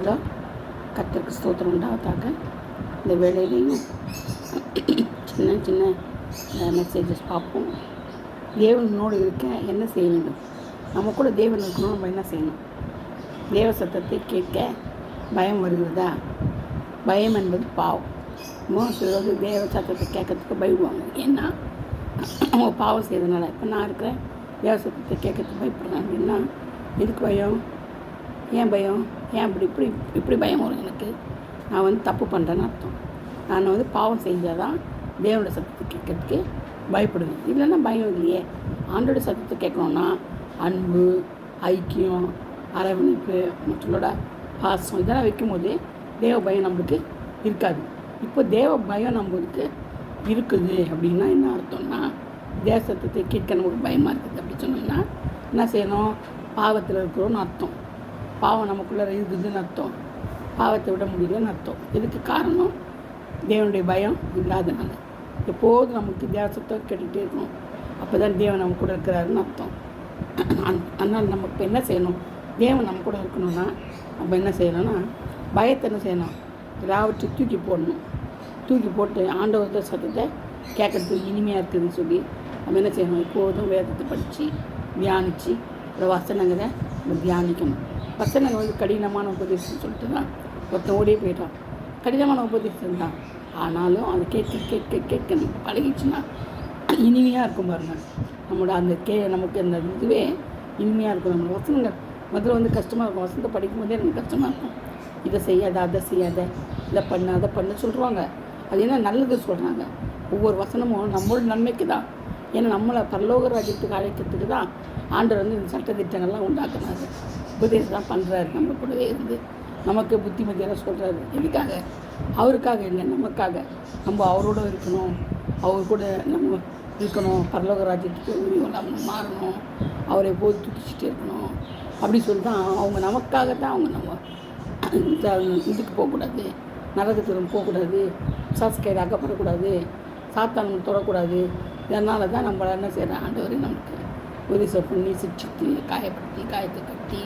Hello, கர்த்தருக்கு ஸ்தோத்திரம் உண்டாவதாக. இந்த வேலையிலையும் சின்ன சின்ன மெசேஜஸ் பார்ப்போம். தேவனோடு இருக்க என்ன செய்ய வேண்டும்? நம்ம கூட தேவன் இருக்கணும். நம்ம என்ன செய்யணும்? தேவ சத்தத்தை கேட்க பயம் வருகிறதா? பயம் என்பது பாவம். சிலர் தேவ சத்தத்தை கேட்கறதுக்கு பயப்படுவாங்க. ஏன்னா அவங்க பாவம் செய்யறதுனால. இப்போ நான் இருக்கிறேன், தேவ சத்தத்தை கேட்கறதுக்கு பயப்படுறேன் அப்படின்னா எதுக்கு பயம்? ஏன் பயம்? ஏன் இப்படி பயம் வரும் எனக்கு? நான் தப்பு பண்ணுறேன்னு அர்த்தம். நான் பாவம் செஞ்சால் தான் தேவனோட சத்தத்தை கேட்கறதுக்கு பயப்படுவேன். இல்லைன்னா பயம் இல்லையே. ஆண்டோட சத்தத்தை கேட்கணுன்னா அன்பு, ஐக்கியம், அரவணைப்பு, மற்றவங்களோட பாசம் இதெல்லாம் வைக்கும்போது தேவ பயம் நம்மளுக்கு இருக்காது. இப்போ தேவ பயம் நம்மளுக்கு இருக்குது அப்படின்னா என்ன அர்த்தம்னா, தேவ சத்தத்தை கேட்க நமக்கு பயமாக இருக்குது அப்படி சொன்னோம்னா என்ன செய்யணும்? பாவத்தில் இருக்கிறோன்னு அர்த்தம். பாவம் நமக்குள்ளே இருக்குதுன்னு அர்த்தம். பாவத்தை விட முடியலன்னு அர்த்தம். இதுக்கு காரணம் தேவனுடைய பயம் இல்லாதனால. எப்போதும் நமக்கு தேவசத்தை கேட்டுகிட்டே இருக்கணும். அப்போ தான் தேவன் நம்ம கூட இருக்கிறாருன்னு அர்த்தம். அதனால் நம்ம இப்போ என்ன செய்யணும்? தேவன் நம்ம கூட இருக்கணும்னா நம்ம என்ன செய்யணும்னா, பயத்தை என்ன செய்யணும்? எல்லாவற்றையும் தூக்கி போடணும். தூக்கி போட்டு ஆண்டவர்கிட்ட சத்தத்தை கேட்கறதுக்கு இனிமையாக இருக்குதுன்னு சொல்லி நம்ம என்ன செய்யணும்? எப்போதும் வேதத்தை படித்து தியானித்து இந்த வசனங்களை நம்ம தியானிக்கணும். வசனங்கள் கடினமான உபதேசம் சொல்லிட்டு தான் ஒருத்தன் ஓடியே போயிட்டான். கடினமான உபதேசம் தான், ஆனாலும் அது கேட்கணும். பழகிச்சுன்னா இனிமையாக இருக்கும் பாருங்க. நம்மளோட அந்த நமக்கு அந்த இதுவே இனிமையாக இருக்கும். நம்ம வசனங்கள் முதல்ல கஷ்டமாக இருக்கும். வசனத்தை படிக்கும்போதே எனக்கு கஷ்டமாக இருக்கும். இதை செய்யாத, அதை செய்யாத, இதை பண்ண, அதை பண்ண சொல்லுவாங்க. அது என்ன நல்லது சொல்கிறாங்க. ஒவ்வொரு வசனமும் நம்மளோட நன்மைக்கு தான். ஏன்னா நம்மளை பரலோக ராஜ்யத்துக்கு அழைக்கிறதுக்கு தான் ஆண்டவர் இந்த சட்டத்திட்டங்கள்லாம் உண்டாக்குனாரு. உபதேசம் பண்ணுறாரு. நம்ம கூடவே இருந்து நமக்கு புத்திமதியெல்லாம் சொல்கிறாரு. எதுக்காக? அவருக்காக இல்லை, நமக்காக. நம்ம அவரோட இருக்கணும், அவர் கூட நம்ம இருக்கணும், பரலோக ராஜ்யத்துக்கு நம்ம மாறணும், அவரை போய் துடிச்சிட்டே இருக்கணும் அப்படி சொல்லி தான் அவங்க நமக்காகத்தான். அவங்க நம்ம இதுக்கு போகக்கூடாது, நரகத்துக்கு போகக்கூடாது, சாஸ்கையில் அகப்படக்கூடாது, சாத்தான் தொடக்கூடாது. இதனால தான் நம்மளை என்ன செய்கிறேன்? ஆண்டவர் நமக்கு உபதேசம் பண்ணி சிரிச்சிட்டு காயப்படுத்தி காயத்தை கட்டி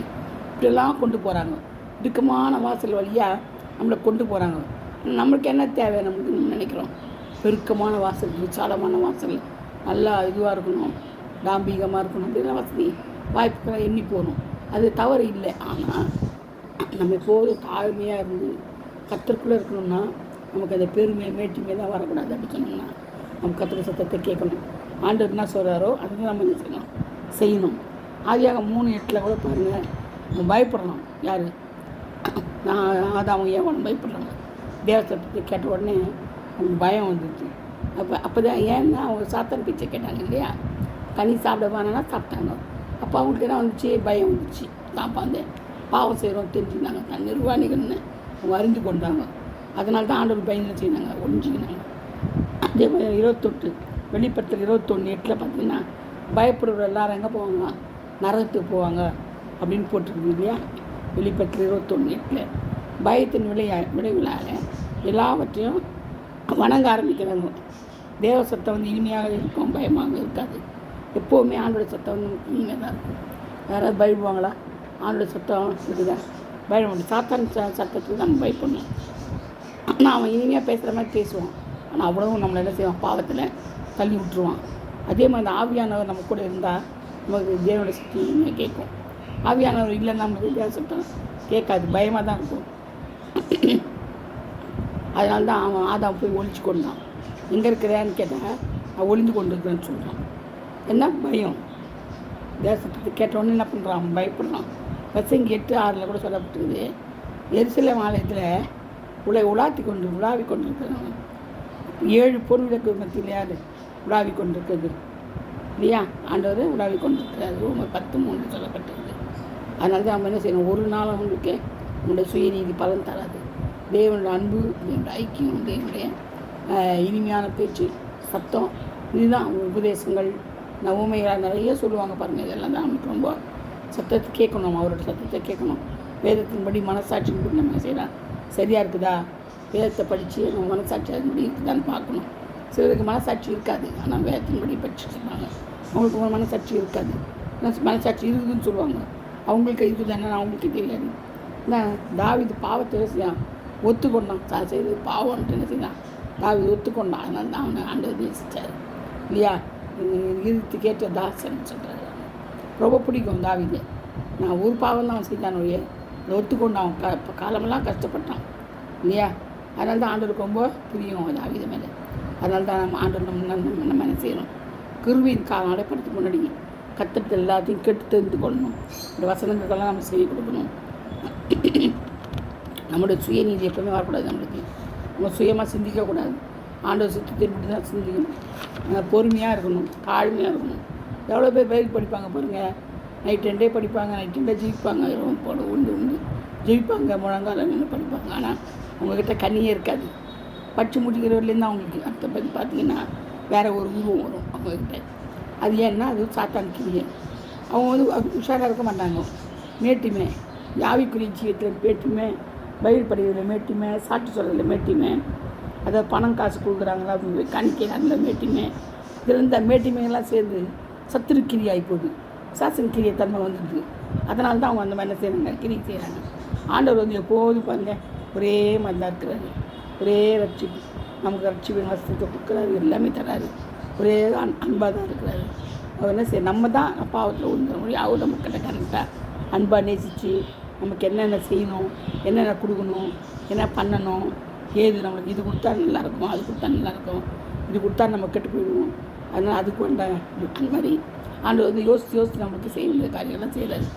இப்படிலாம் கொண்டு போகிறாங்க. இடுக்கமான வாசல் வழியாக நம்மளை கொண்டு போகிறாங்க. நம்மளுக்கு என்ன தேவை? நம்மளுக்கு நினைக்கிறோம் பெருக்கமான வாசல், விசாலமான வாசல், நல்லா இதுவாக இருக்கணும், டாம்பிகமாக இருக்கணும் அப்படின்னா வசதி வாய்ப்புகளை எண்ணி போகணும். அது தவறு இல்லை. ஆனால் நம்ம எப்போதும் தாழ்மையாக இருந்து கர்த்தருக்குள்ளே இருக்கணும்னா நமக்கு அந்த பெருமை மேட்டிமை தான் வரக்கூடாது. அப்படி சொன்னோம்னா நம்ம கர்த்தர் சத்தத்தை கேட்கணும். ஆண்டவர் என்ன சொல்கிறாரோ அதுதான் நம்ம என்ன செய்யணும். ஆதியாக 3:8 கூட பாருங்கள். நம்ம பயப்படணும். யார்? நான் அவங்க ஏன் பயப்படுறாங்க? தேவ சத்தத்தை கேட்ட உடனே அவங்க பயம் வந்துச்சு. அப்போ தான் ஏன்னா அவங்க சாத்தான் பேச்சை கேட்டாங்க இல்லையா? கனி சாப்பிட வேணான்னா சாப்பிட்டாங்க. அப்போ அவங்களுக்கு என்ன வந்துச்சு? பயம் வந்துச்சு. தான் பாவம் செய்கிறோம் தெரிஞ்சுக்கினாங்க. தான் நிர்வாணிகள்னு அவங்க அறிந்து கொண்டாங்க. அதனால தான் ஆண்டவர் பயந்து செய்யினாங்க, ஒழிஞ்சிக்கினாங்க. அதே மாதிரி 28 வெளிப்படுத்தல் 21:8 பார்த்தீங்கன்னா, பயப்படுற எல்லாரும் எங்கே போவாங்க? நரகத்துக்கு போவாங்க அப்படின்னு போட்டிருக்கு இல்லையா? வெளிப்படுத்தல் 21:8 பயத்தின் விளைவுகளாக எல்லாவற்றையும் வணங்க ஆரம்பிக்கிறாங்க. தேவ சத்தம் இனிமையாக இருக்கும், பயமாக இருக்காது. எப்போவுமே ஆண்டோட சத்தம் இனிமையாக தான் இருக்கும். யாராவது பயப்படுவாங்களா? ஆண்டோட சத்தம் இருக்குதா? பயப்பட சாத்தான் சத்தத்துக்கு நம்ம பயப்படணும். ஆனால் அவன் இனிமையாக பேசுகிற மாதிரி பேசுவான். ஆனால் அவ்வளவும் நம்மளை என்ன செய்வான்? பாவத்தில் தள்ளி விட்டுருவான். அதே மாதிரி அந்த ஆவியானவர் நம்ம கூட இருந்தால் நமக்கு தேவனோட சக்தி இனிமையாக கேட்கும். ஆவியானவர் இல்லைன்னா நமக்கு தேவ சத்தம் கேட்காது, பயமாக தான் இருக்கும். அதனால தான் அவன் ஆதாம் போய் ஒழிச்சு கொண்டான். எங்கே இருக்கிறான்னு கேட்டால் அவன் ஒளிந்து கொண்டு இருக்கிறேன்னு சொல்கிறான். என்ன பயம்? தேசத்துக்கு கேட்டவுடனே என்ன பண்ணுறான்? அவன் பயப்படுறான். பிரசங்கி 8:6 கூட சொல்லப்பட்டிருக்குது. எருசலேம் ஆலயத்தில் உலாவி கொண்டு இருக்கிறாங்க. 7 பொன் விளக்கு மத்தியில் யார் உலாவி கொண்டிருக்கிறது இல்லையா? ஆண்டவர் உலாவி கொண்டிருக்கிறார். ரோமர் 10:3 சொல்லப்பட்டிருக்குது. அதனால தான் நம்ம என்ன செய்யணும்? ஒரு நாள் அவங்களுக்கு நம்மளுடைய சுயநீதி பலன் தராது. தேவனுடைய அன்பு, தேவனுடைய ஐக்கியம், தேவனுடைய இனிமையான பேச்சு, சத்தம், இதுதான் உபதேசங்கள், நவமைகளாக நிறைய சொல்லுவாங்க பாருங்கள். இதெல்லாம் தான் நமக்கு ரொம்ப சத்தத்தை கேட்கணும். அவரோட சத்தத்தை கேட்கணும். வேதத்தின்படி மனசாட்சியின்படி நம்ம செய்யலாம். சரியாக இருக்குதா? வேதத்தை படித்து நம்ம மனசாட்சி அதுபடி இருக்குதான்னு பார்க்கணும். சிலருக்கு மனசாட்சி இருக்காது, ஆனால் வேதத்தின்படி படித்து சொல்லுவாங்க. அவங்களுக்கு ஒரு மனசாட்சி இருக்காது, மனசாட்சி இருக்குதுன்னு சொல்லுவாங்க. அவங்களுக்கு இருக்குதுன்னா அவங்களுக்கு தெரியாது. நான் தாவீது பாவத்தை செய்யான் ஒத்துக்கொண்டான், செய்து பாவம்ன்ட்டு என்ன செய்தான், தாவீது ஒத்துக்கொண்டான். அதனால தான் அவனை ஆண்டவர் நேசித்தார் இல்லையா. இறுதி கேட்ட தாசன் சொல்கிறாரு. ரொம்ப பிடிக்கும் தாவீது. நான் ஒரு பாவம் தான் அவன் செய்தான் ஒழிய அதை ஒத்துக்கொண்டான். அவன் இப்போ காலமெல்லாம் கஷ்டப்பட்டான் இல்லையா. அதனால தான் ஆண்டவருக்கு ரொம்ப பிரியம் தாவீது மேலே. அதனால தான் நம்ம ஆண்டவர் நம்ம என்ன செய்யணும், கிருபையின் காலம் அடைப்படுறதுக்கு முன்னாடி கத்தத்தை எல்லாத்தையும் கேட்டு தெரிந்து கொள்ளணும். இந்த வசனங்களுக்கெல்லாம் நம்ம செய்ய கொடுக்கணும். நம்மளுடைய சுயநீதி எப்பவுமே வரக்கூடாது. நம்ம சுயமாக சிந்திக்கக்கூடாது. ஆண்டவர் சித்தத்தை மட்டும் தான் சிந்திக்கணும். பொறுமையாக இருக்கணும், தாழ்மையாக இருக்கணும். எவ்வளோ பேர் பயிர் படிப்பாங்க பாருங்கள், நைட் 2 படிப்பாங்க, நைட் 2 ஜெயிப்பாங்க, இரவு போட உண்டு ஜெயிப்பாங்க, முழங்கால நின்று படிப்பாங்க. ஆனால் அவங்கக்கிட்ட கண்ணியே இருக்காது. படித்து முடிக்கிறவர்லேருந்து அவங்களுக்கு அடுத்த பற்றி பார்த்தீங்கன்னா வேறு ஒரு உருவம் வரும் அவங்கக்கிட்ட. அது ஏன்னா அது சாத்தான் கிரியை. அவங்க உஷாராக இருக்க மாட்டாங்க. மேட்டுமே யாவிக்குரிய ஜீவத்தில் மேட்டுமே, பயிர் படிக்கிறதுல மேட்டுமே, சாட்டு சொல்கிறதுல மேட்டுமே, அதை பணம் காசு கொடுக்குறாங்களா காணிக்கை அதில் மேட்டுமே. இதில் இந்த மேட்டுமையெல்லாம் சேர்ந்து சத்துரு கிரி ஆகி போகுது. சாசன் கிரியை தன்மை வந்துடுது. அதனால தான் அவங்க அந்த மாதிரி என்ன செய்கிறாங்க, கிரி செய்கிறாங்க. ஆண்டவர் எப்போதும் பாருங்கள் ஒரே மாதிரி தான் இருக்கிறாரு. ஒரே ரட்சிப்பு, நமக்கு ரட்சிப்பு வசதியை கொடுக்குறாரு, எல்லாமே தராரு. ஒரே அன்பாக தான் இருக்கிறாரு. அவர் என்ன செய்ய, நம்ம தான் பாவத்தில் உழுந்துற முடியும். அவர் நம்ம கிட்ட கரெக்டாக அன்பாக நேசித்து நமக்கு என்னென்ன செய்யணும், என்னென்ன கொடுக்கணும், என்ன பண்ணணும், ஏது நம்மளுக்கு இது கொடுத்தா நல்லாயிருக்கும், அது கொடுத்தா நல்லாயிருக்கும், இது கொடுத்தா நம்ம கெட்டு போயிடுவோம். அதனால் அதுக்கு வேண்ட அந்த மாதிரி ஆண்டு யோசித்து நம்மளுக்கு செய்ய வேண்டிய காரியங்கள்லாம் செய்கிறாரு.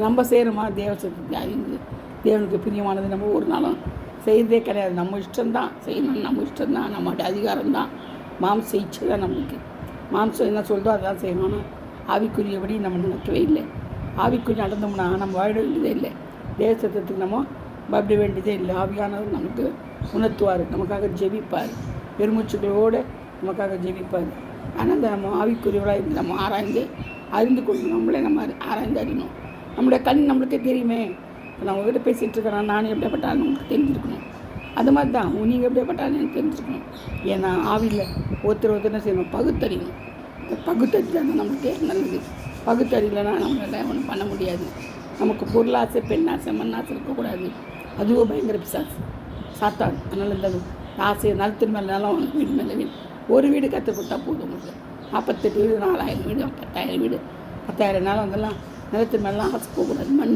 நம்ம செய்கிறோமா தேவசத்துக்கு அறிந்து தேவனுக்கு பிரியமானது நம்ம ஒரு நாளும் செய்கிறதே கிடையாது. நம்ம இஷ்டம்தான் செய்யணும், நம்ம இஷ்டம்தான், நம்மளுடைய அதிகாரம்தான். மாம்ச இச்சை தான் நம்மளுக்கு. மாம்சம் என்ன சொல்கிறதோ அதான் செய்யணும். ஆனால் ஆவிக்குரியபடி நம்ம நடக்கவே இல்லை. ஆவிக்குரிய நடந்தோம்னா நம்ம வாழ வேண்டியதே இல்லை. தேவசத்துக்கு நம்ம பயப்பட வேண்டியதே இல்லை. ஆவியானவர் நமக்கு உணர்த்துவார், நமக்காக ஜெபிப்பார், பெருமூச்சுகளோடு நமக்காக ஜெபிப்பார். ஆனால் அந்த நம்ம ஆவிக்குரியவளாக இருந்து நம்ம ஆராய்ந்து அறிந்து கொள்ளணும். நம்மளே நம்ம ஆராய்ந்து அறியணும். நம்மளுடைய கண் நம்மளுக்கே தெரியுமே. இப்போ நான் உங்கள்கிட்ட பேசிகிட்டு இருக்கிறேன், நானும் எப்படிப்பட்டாலும் உங்களுக்கு தெரிஞ்சிருக்கணும். அது மாதிரி தான் நீங்கள் எப்படிப்பட்டாலும் எனக்கு தெரிஞ்சிருக்கணும். ஏன்னா ஆவியில் ஒருத்தர் என்ன செய்யணும், பகுத்தறியணும். இந்த பகுத்தறிதான் நம்மளுக்கு நல்லது. பகுத்தறியலைன்னா நம்மளால் ஒன்றும் பண்ண முடியாது. நமக்கு பொருளாசை, பெண்ணாசை, மண்ணாசை இருக்கக்கூடாது. அதுவும் பயங்கர பிசாசு சாத்தான். அதனால் இந்த ஆசையை நிலத்தின் மேலே நிலம், வீடு மேலே வீடு, ஒரு வீடு கற்றுக்கொடுத்தா போதும். உங்களுக்கு 48 வீடு, 4000 வீடு, 10,000 வீடு, 10,000 நிலம் அதெல்லாம் நிலத்தின் மேலாம் ஆசை போகக்கூடாது. மண்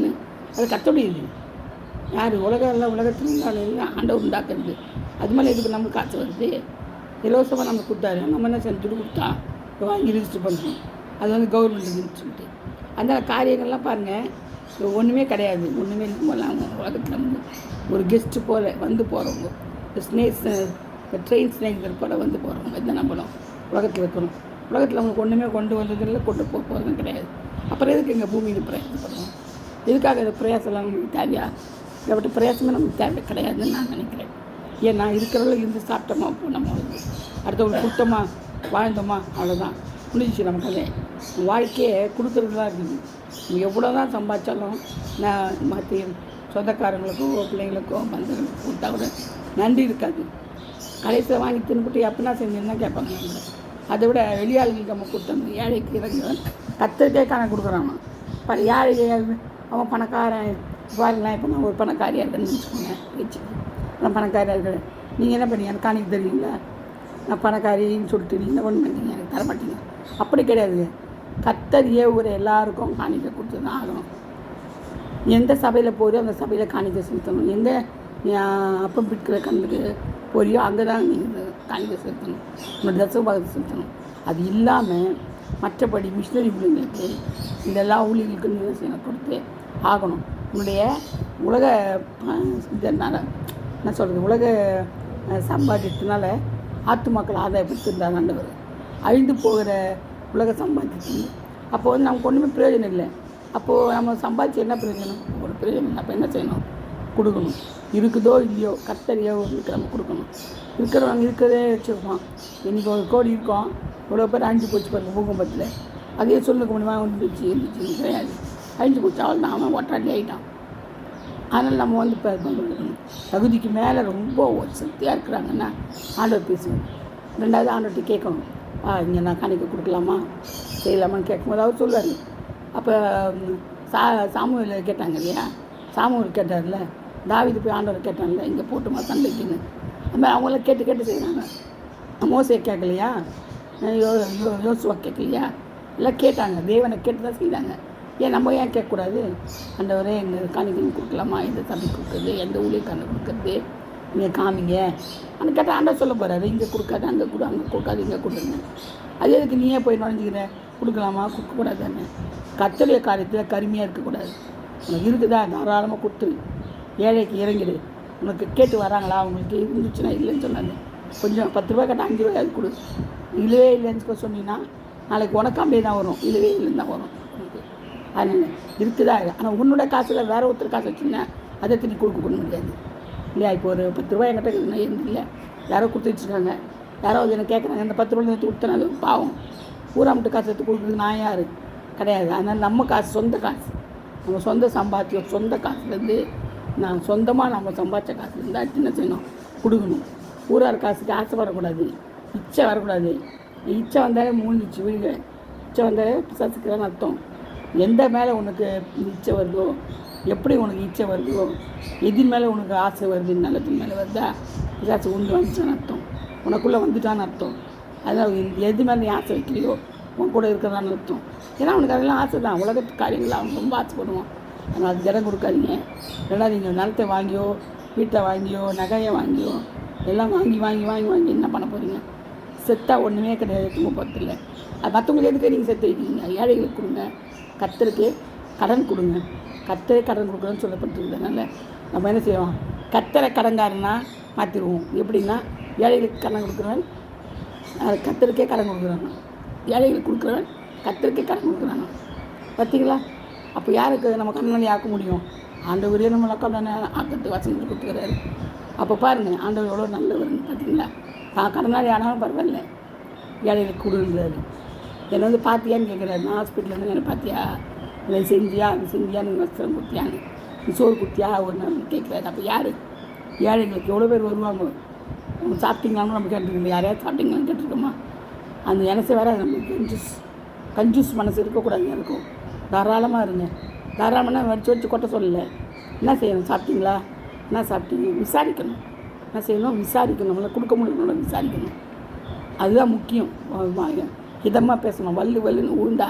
அது கத்தோடையுது. யார் உலகத்தில் ஆண்டவர் உண்டாக்குறது. அது மேலே இதுக்கு நமக்கு காசு வருது. இலவசமாக நம்ம கொடுத்தாரு, நம்ம என்ன செஞ்சு கொடுத்தா வாங்கி ரிஜிஸ்டர் பண்ணுறோம். அது கவர்மெண்ட்டுன்னு சொல்லிட்டு அந்த காரியங்கள்லாம் பாருங்கள், ஒன்றுமே கிடையாது. ஒன்றுமே இல்லாமல் உலகத்தில் ஒரு கெஸ்ட்டு போல் வந்து போகிறவங்க, ட்ரெயின் ஸ்நேகிதர் போல் வந்து போகிறவங்க இந்த நம்மளும் உலகத்தில் இருக்கணும். உலகத்தில் அவங்களுக்கு ஒன்றுமே கொண்டு வந்ததில்லை, கொண்டு போகிறதும் கிடையாது. அப்புறம் எதுக்கு எங்கள் பூமியில் பிரயாசம் பண்ணுவோம்? எதுக்காக இந்த பிரயாசம்லாம் நமக்கு தேவையா? இதை விட்டு பிரயாசமே நமக்கு தேவை கிடையாதுன்னு நான் நினைக்கிறேன். ஏன்னா இருக்கிறவங்கள இருந்து சாப்பிட்டோமா, நம்ம அடுத்தவங்களுக்கு கொடுத்தோமா, வாழ்ந்தோமா, அவ்வளோதான் முடிஞ்சிச்சு நமக்கு. அதே வாழ்க்கையை கொடுக்குறது தான் இருக்குது. நம்ம எவ்வளோ தான் சம்பாதிச்சாலும் நான் மற்ற சொந்தக்காரங்களுக்கோ பிள்ளைங்களுக்கோ பந்தங்களுக்கோ கொடுத்தா கூட நன்றி இருக்காது. கடைசியில் வாங்கி தின்னுபிட்டு எப்படின்னா செஞ்சுன்னா கேட்பாங்க. நம்ம அதை விட வெளியாளுங்களுக்கு நம்ம கொடுத்தோம். ஏழைக்கு இறங்குறோம், கத்தரிக்கே கணக்கு கொடுக்குறான். ஏழை அவன் பணக்காரன் பாருங்களேன். இப்போ நான் ஒரு பணக்காரியாக இருக்கேன்னு வச்சுக்கோங்க, வச்சு நான் பணக்காரியாக இருக்கிறேன். நீங்கள் என்ன பண்ணீங்க, எனக்கு காணிக்க தெரியுங்களா? நான் பணக்காரின்னு சொல்லிட்டு நீங்கள் ஒன்று பண்ணீங்க, எனக்கு தரமாட்டீங்க. அப்படி கிடையாது. கத்தர் ஏவுகிற எல்லாருக்கும் காணிக்க கொடுத்து தான் ஆகணும். எந்த சபையில் போறியோ அந்த சபையில் காணிக்க செலுத்தணும். எங்கே அப்பம் பிடிக்கிற கண்ணுக்கு போறியோ அங்கே தான் நீங்கள் காணிக்க செலுத்தணும், உங்களோட தசபாகத்தை செலுத்தணும். அது இல்லாமல் மற்றபடி மிஷினரி பிள்ளைங்களுக்கு இதெல்லாம் ஊழியர்களுக்கு நிதர்சனம் கொடுத்து ஆகணும். உன்னுடைய உலக இதனால் என்ன சொல்கிறது, உலக சம்பாதித்தனால ஆத்துமாக்கள் ஆதாயப்படுத்திருந்தார் ஆண்டவர். அழிந்து போகிற உலக சம்பாதிச்சு அப்போ நமக்கு ஒன்றுமே பிரயோஜனம் இல்லை. அப்போது நம்ம சம்பாதிச்சு என்ன பிரயோஜனம்? ஒரு பிரயோஜனம். அப்போ என்ன செய்யணும்? கொடுக்கணும். இருக்குதோ இல்லையோ கத்தரியோ நம்ம கொடுக்கணும். இருக்கிறவங்க இருக்கிறதே வச்சுருக்கோம். இன்றைக்கி 1 கோடி இருக்கோம், இவ்வளோ பேர் அழிஞ்சு போச்சு பாருங்கள் பூகம்பத்தில். அதே சொல்லுக்க முடியுமா? இருந்துச்சு கிடையாது, அழிஞ்சு போச்சு. அவள் தான் அவன் ஒட்டாண்டி ஆகிட்டான். அதனால் நம்ம இப்போ தகுதிக்கு மேலே ரொம்ப சக்தியாக இருக்கிறாங்கன்னா ஆண்டவர் பேசுவோம். 2வது ஆண்டவர்கிட்ட கேட்கணும், இங்கே நான் காணிக்க கொடுக்கலாமா செய்யலாமான்னு கேட்கும்போது அவர் சொல்லுவார். அப்போ சாமுவேல் கேட்டாங்க இல்லையா, சாமுவேல் கேட்டார்ல, தாவீது போய் ஆண்டவரை கேட்டான்ல, இங்கே போட்டுமா சண்டைக்குன்னு. அது மாதிரி அவங்களாம் கேட்டு கேட்டு செய்கிறாங்க. மோசையை கேட்கலையா, யோசுவா கேட்கலையா, எல்லாம் கேட்டாங்க. தேவனை கேட்டு தான் செய்தாங்க. ஏன் நம்ம ஏன் கேட்கக்கூடாது? ஆண்டவரே எங்கள் காணிக்கையும் கொடுக்கலாமா, எந்த தம்பி கொடுக்குறது, எந்த ஊழியக்காரனை கொடுக்குறது, இங்கே காமிங்க ஆனால் கேட்டால் ஆண்டவர் சொல்ல போகிறாரு, இங்கே கொடுக்காது, அங்கே கொடு, அங்கே கொடுக்காது, இங்கே கொடுங்க. அது எதுக்கு நீயே போய் நுழைஞ்சிக்கிற? கொடுக்கலாமா, கொடுக்கக்கூடாது தானே. கர்த்தருடைய காரியத்தில் கருமையாக இருக்கக்கூடாது. உனக்கு இருக்குதா, தாராளமாக கொடுத்து ஏழைக்கு இறங்கிடு. உனக்கு கேட்டு வராங்களா, அவங்களுக்கு இருந்துச்சுன்னா இல்லைன்னு சொன்னாங்க. கொஞ்சம் 10 ரூபா கேட்டால் 5 ரூபாய் அது கொடு. இல்லவே இல்லைன்னு சொன்னீங்கன்னா நாளைக்கு உனக்கு அப்படியே தான் வரும், இல்லவே இல்லைன்னு தான் வரும். அதனால் இருக்குதா. ஆனால் உன்னோட காசில் வேறு ஒருத்தர் காசு வச்சுன்னா அதை திருப்பி கொடுக்க முடியாது இல்லையா. இப்போ ஒரு 10 ரூபாய் என்கிட்ட இருக்குதுன்னா இல்லை, யாரோ கொடுத்து வச்சுருக்காங்க, யாராவது என்ன கேட்குறாங்க, இந்த 10 ரூபாய் எடுத்து கொடுத்தனா அது பாவம். ஊராமட்டு காசு எடுத்து கொடுக்குறது நான் யார் கிடையாது. அதனால் நம்ம காசு, சொந்த காசு, நம்ம சொந்த சம்பாத்தியம், சொந்த காசுலேருந்து நான் சொந்தமாக நம்ம சம்பாதிச்ச காசுலேருந்து அடுத்து என்ன செய்யணும், கொடுக்கணும். ஊரார் காசுக்கு ஆசைப்படக்கூடாது, இச்சை வரக்கூடாது. இச்சை வந்தாலே மூழ்கிச்சு விழுக, இச்சை வந்தாலே பிசாசுக்குதான் அர்த்தம். எந்த மேலே உனக்கு இச்சை வருதோ, எப்படி உனக்கு இச்சை வருதோ, எதின் மேலே உனக்கு ஆசை வருது, நல்லத்தின் மேலே வருதா பிசாசு உண்டு வந்துச்சான்னு அர்த்தம், உனக்குள்ளே வந்துட்டான்னு அர்த்தம். அதான் எது மேலே நீ ஆசை வைக்கலையோ உன் கூட இருக்கிறதான்னு அர்த்தம். ஏன்னா அவனுக்கு அதெல்லாம் ஆசை தான், உலகத்து காரியங்கள் அவன் ரொம்ப ஆசைப்படுவான். அதனால் அது இடம் கொடுக்காதீங்க. இல்லைனா நீங்கள் நிலத்தை வாங்கியோ, வீட்டை வாங்கியோ, நகையை வாங்கியோ, எல்லாம் வாங்கி வாங்கி வாங்கி வாங்கி என்ன பண்ண போகிறீங்க? செத்தா ஒன்றுமே கிடையாது, தூங்க போகிறதில்ல. அது மற்றவங்களுக்கு எதுக்கு நீங்கள் செத்து வைக்கிறீங்க? ஏழைகளுக்கு கொடுங்க, கர்த்தருக்கு கடன் கொடுங்க. கர்த்தரே கடன் கொடுக்குறோன்னு சொல்லப்பட்டிருக்கிறதுனால நம்ம என்ன செய்வோம், கர்த்தரை கடன்காரனா மாற்றிடுவோம். எப்படின்னா ஏழைகளுக்கு கடன் கொடுக்குறவன் கர்த்தருக்கே கடன் கொடுக்குறாங்க, ஏழைகளுக்கு கொடுக்குறவன் கர்த்தருக்கே கடன் கொடுக்குறாங்க. பார்த்தீங்களா? அப்போ யாருக்கு நம்ம கடனாளி ஆக்க முடியும்? ஆண்டவரே நம்ம கடனை ஆக்கிறதுக்கு வசனத்தை கொடுத்துக்கிறாரு. அப்போ பாருங்கள் ஆண்டவர் எவ்வளோ நல்லவர்னு. பார்த்தீங்களா? கடனாளி ஆனாலும் பரவாயில்ல, ஏழைகளுக்கு கொடுக்குறாரு. என்னை வந்து பார்த்தியான்னு கேட்குறாரு. நான் ஹாஸ்பிட்டலேருந்து என்ன பார்த்தியா, இதை செஞ்சியா, அது செஞ்சியா, நீ வஸ்திரம் கொடுத்தியான்னு, நீ சோறு கொடுத்தியா ஒரு நாள் கேட்குறாரு. அப்போ யார்? ஏழைங்களுக்கு எவ்வளோ பேர் வருவாங்க. நம்ம சாப்பிட்டீங்களான்னு நம்ம கேட்டுருக்கோம், யாரையாவது சாப்பிட்டீங்களான்னு கேட்டிருக்கோமா? அந்த எனசை வேறு நம்ம கஞ்சூஸ் மனசு இருக்கக்கூடாது. இருக்கும் தாராளமாக இருங்க. தாராளமாக வச்சு கொட்ட சொல்லலை. என்ன செய்யணும்? சாப்பிட்டீங்களா, என்ன சாப்பிட்டீங்க விசாரிக்கணும். என்ன செய்யணும்? விசாரிக்கணும். நம்மளை கொடுக்க முடியணும்ல விசாரிக்கணும். அதுதான் முக்கியம். இதமாக பேசணும். வல்லுன்னு உழுந்தா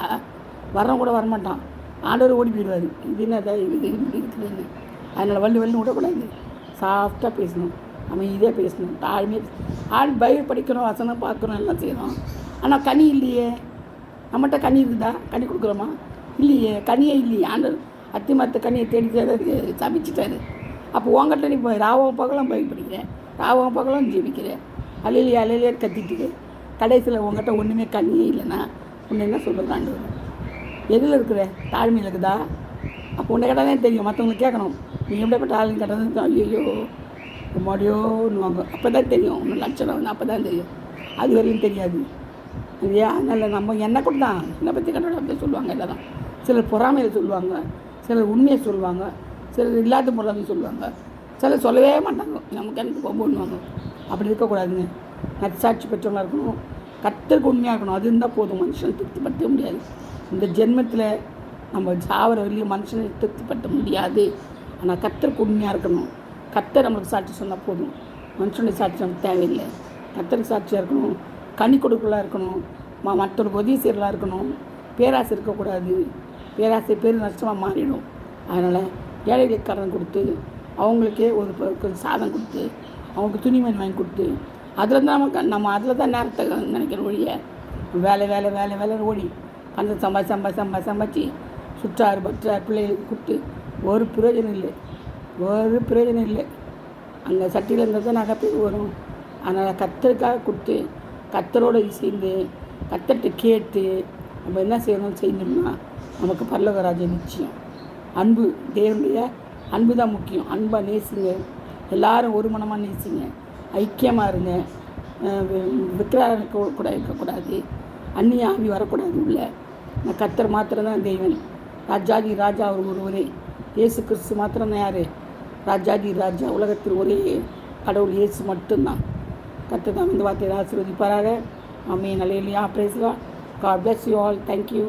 வரவன் கூட வரமாட்டான், ஆண்டவர் ஓடி போயிடுவார். இது என்னதா இது இப்படி இருக்குதுன்னு. அதனால் வல்லுன்னு விடக்கூடாது. சாஃப்டாக பேசணும், அமைதியாக பேசணும், தாழ்மையாக. ஆள் பைபிள் படிக்கணும், வசனம் பார்க்கணும், எல்லாம் செய்யணும். ஆனால் கனி இல்லையே. நம்மகிட்ட கனி இருக்குதா? கனி கொடுக்குறோமா? இல்லையே, கனியே இல்லையே. ஆண்டவர் அத்தி மரத்தை கனியை தேடி சமைச்சிட்டாரு. அப்போ உங்கள்கிட்ட நீ போய் ராவம் பகலாம் பயிர் படிக்கிறேன், ராவம் பகலாம் ஜெபிக்கிறேன், அலையிலையே அலையிலையே கத்திட்டு கடைசியில் உங்கள்கிட்ட ஒன்றுமே கண்ணியே இல்லைன்னா ஒன்று என்ன சொல்கிறது? ஆண்டவர் எதில் இருக்கிற? தாழ்மையில் இருக்குதா? அப்போ உன்னை கேட்டால் தான் தெரியும். மற்றவங்களுக்கு கேட்கணும், நீ எப்படிப்பட்ட ஆளுன்னு கேட்டால் ஐயோ மடியோன்னுவாங்க. அப்போ தான் தெரியும் ஒன்று லட்சணம் வந்து, அப்போ தான் தெரியும். அது வரையும் தெரியாது இல்லையா? அதனால் நம்ம என்ன கூட தான் என்னை பற்றி கட்டோட அப்படி சொல்லுவாங்க. எல்லாம் சிலர் பொறாமையில் சொல்லுவாங்க, சிலர் உண்மையை சொல்லுவாங்க, சிலர் இல்லாத முறைன்னு சொல்லுவாங்க, சிலர் சொல்லவே மாட்டாங்க, நமக்கு எனக்கு போகும்போன்னுவாங்க. அப்படி இருக்கக்கூடாதுங்க. நற்சாட்சி பெற்றவங்களாக இருக்கணும், கர்த்தருக்கு உண்மையாக இருக்கணும். அது இருந்தால் போதும். மனுஷனை திருப்திப்படுத்த முடியாது. இந்த ஜென்மத்தில் நம்ம சாவர வரையும் மனுஷனை திருப்திப்படுத்த முடியாது. ஆனால் கர்த்தருக்கு உண்மையாக இருக்கணும். கர்த்தர் நம்மளுக்கு சாட்சி சொன்னால் போதும். மனுஷனுடைய சாட்சி நமக்கு தேவையில்லை. கர்த்தருக்கு சாட்சியாக இருக்கணும், கனி கொடுக்கலாக இருக்கணும், மற்றவருக்கு உதவி செய்யலாம் இருக்கணும். பேராசை இருக்கக்கூடாது. பேராசை பேர் நஷ்டமாக மாறிடும். அதனால் ஏழைகளுக்கு கடன் கொடுத்து, அவங்களுக்கே ஒரு சாதம் கொடுத்து, அவங்களுக்கு துணிமணி வாங்கி கொடுத்து, அதில் தான் நம்ம அதில் தான் நேரத்தை நினைக்கிற ஒழிய வேலை வேலை வேலை வேலைன்னு ஓடி பணத்தை சம்பாதிச்சு சுற்றாறு பற்றாறு பிள்ளைகளுக்கு கொடுத்து ஒரு பிரயோஜனம் இல்லை, ஒரு பிரயோஜனம் இல்லை. அந்த சட்டியில் இருந்தால் தான் நகை பேர் வரும். அதனால் கர்த்தருக்காக கொடுத்து, கர்த்தரோடு சேர்ந்து கர்த்தர்கிட்ட கேட்டு நம்ம என்ன செய்யணும்னா நமக்கு பரலோக ராஜ்யம் நிச்சயம். அன்பு, தேவனுடைய அன்பு தான் முக்கியம். அன்பாக நேசிங்க, எல்லாரும் ஒரு மனமாக நேசிங்க, ஐக்கியமாக இருங்க. விக்கிரக கூட இருக்கக்கூடாது, அந்நிய ஆவி வரக்கூடாது உள்ள. கர்த்தர் மாத்திரம்தான் தெய்வன், ராஜாதி ராஜா அவர் ஒருவரே. இயேசு கிறிஸ்து மாத்திரம்தான் யார்? ராஜாதி ராஜா. உலகத்தில் ஒரே கடவுள் இயேசு மட்டும்தான். கர்த்தர் தான் இந்த வார்த்தையை ஆசீர்வதிப்பாராக. ஆமென். அல்லேலூயா. Praise God. God bless you all. Thank you.